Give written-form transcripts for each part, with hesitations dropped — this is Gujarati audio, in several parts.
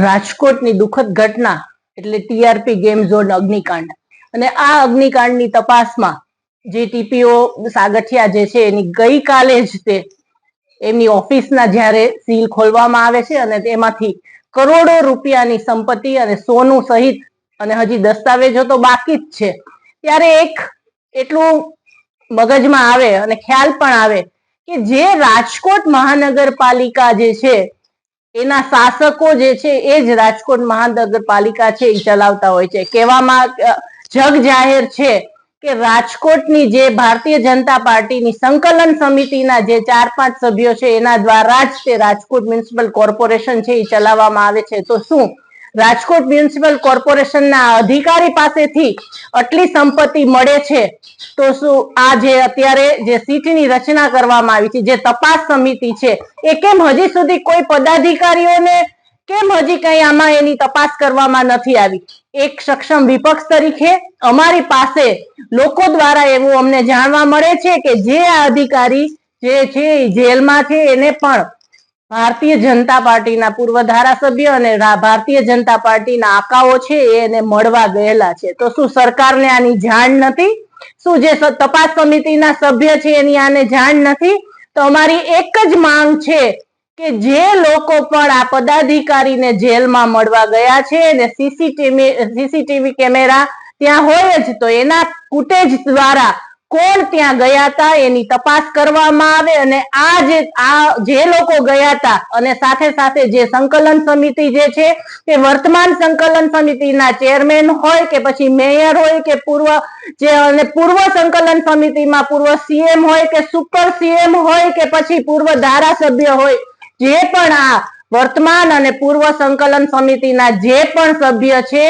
રાજકોટની દુઃખદ ઘટના એટલે ટીઆરપી ગેમ ઝોન અગ્નિકાંડ અને આ અગ્નિકાંડની તપાસમાં જે ટીપીઓ સાગઠિયા જે છે એની ગઈકાલે જ તે એમની ઓફિસના જ્યારે સીલ ખોલવામાં આવે છે અને તેમાંથી કરોડો રૂપિયાની સંપત્તિ અને સોનું સહિત અને હજી દસ્તાવેજો તો બાકી જ છે ત્યારે એક એટલું મગજમાં આવે અને ખ્યાલ પણ આવે કે જે રાજકોટ મહાનગરપાલિકા જે છે એના શાસકો જે છે એ જ રાજકોટ મહાનગરપાલિકા છે એ ચલાવતા હોય છે. કહેવામાં જગ જાહેર છે કે રાજકોટની જે ભારતીય જનતા પાર્ટીની સંકલન સમિતિના જે 4-5 સભ્યો છે એના દ્વારા જ તે રાજકોટ મ્યુનિસિપલ કોર્પોરેશન છે એ ચલાવવામાં આવે છે. તો શું રાજકોટ મ્યુનિસિપલ કોર્પોરેશનના અધિકારી પાસેથી આટલી સંપત્તિ મળે છે? તો શું આ જે અત્યારે જે સીટની રચના કરવામાં આવી છે, જે તપાસ સમિતિ છે, એ કેમ હજી સુધી કોઈ પદાધિકારીઓને કેમ હજી કઈ આમાં એની તપાસ કરવામાં નથી આવી? એક સક્ષમ વિપક્ષ તરીકે અમારી પાસે લોકો દ્વારા એવું અમને જાણવા મળે છે કે જે આ અધિકારી જે છે જેલમાં છે એને પણ ભારતીય જનતા પાર્ટીના પૂર્વ ધારાસભ્ય અને ભારતીય જનતા પાર્ટીના આકાઓ છે એને મળવા ગયેલા છે. તો શું સરકારને આની જાણ નથી? શું જે તપાસ સમિતિના સભ્ય છે એની આને જાણ નથી? તો અમારી એક જ માંગ છે કે જે લોકો પણ આ પદાધિકારીને જેલમાં મળવા ગયા છે અને સીસીટીવી કેમેરા ત્યાં હોય જ તો એના ફૂટેજ દ્વારા કોણ ત્યાં ગયા હતા એની તપાસ કરવામાં આવે અને આ જે લોકો ગયા હતા અને સાથે સાથે જે સંકલન સમિતિ જે છે તે વર્તમાન સંકલન સમિતિના ચેરમેન હોય કે પછી મેયર હોય કે પૂર્વ સંકલન સમિતિમાં પૂર્વ સીએમ હોય કે સુપર સીએમ હોય કે પછી પૂર્વ ધારાસભ્ય હોય, જે પણ આ વર્તમાન અને પૂર્વ સંકલન સમિતિના જે પણ સભ્ય છે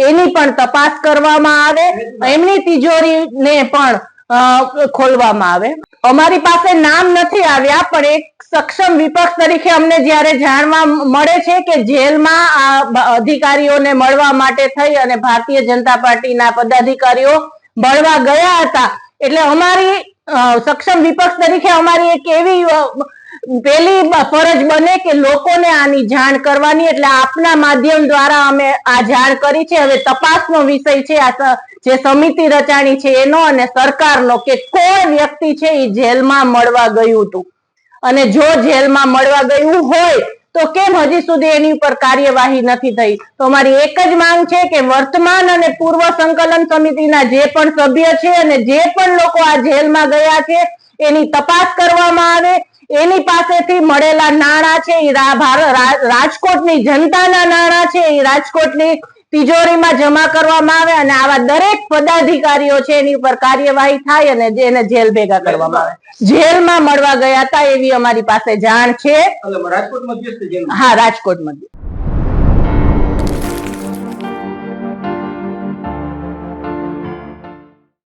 એની પણ તપાસ કરવામાં આવે, એમની તિજોરીને પણ ખોલવામાં આવે. અમારી પાસે નામ નથી આવ્યા પણ એક સક્ષમ વિપક્ષ તરીકે અમને જ્યારે જાણવા મળે છે કે જેલમાં આ અધિકારીઓને મળવા માટે થઈ અને ભારતીય જનતા પાર્ટીના પદાધિકારીઓ મળવા ગયા હતા એટલે અમારી સક્ષમ વિપક્ષ તરીકે અમારી એક એવી પેલી ફરજ બને કે લોકોને આની જાણ કરવાની, એટલે આપના માધ્યમ દ્વારા અમે આ જાણ કરી છે. હવે તપાસનો વિષય છે આ જે સમિતિ રચાણી છે એનો અને સરકારનો કે કોઈ વ્યક્તિ છે એ જેલમાં મળવા ગયું હતું અને જો જેલમાં મળવા ગયું હોય તો કેમ હજી સુધી એની ઉપર કાર્યવાહી નથી થઈ? તો અમારી એક જ માંગ છે કે વર્તમાન અને પૂર્વ સંકલન સમિતિના જે પણ સભ્ય છે અને જે પણ લોકો આ જેલમાં ગયા છે એની તપાસ કરવામાં આવે, એની પાસેથી મળેલા નાણાં છે એ રાજકોટની જનતાના નાણાં છે એ રાજકોટની તિજોરીમાં જમા કરવામાં આવે અને આવા દરેક પદાધિકારીઓ છે એની ઉપર કાર્યવાહી થાય અને એને જેલ ભેગા કરવામાં આવે. જેલમાં મળવા ગયા હતા એવી અમારી પાસે જાણ છે. હા, રાજકોટમાં.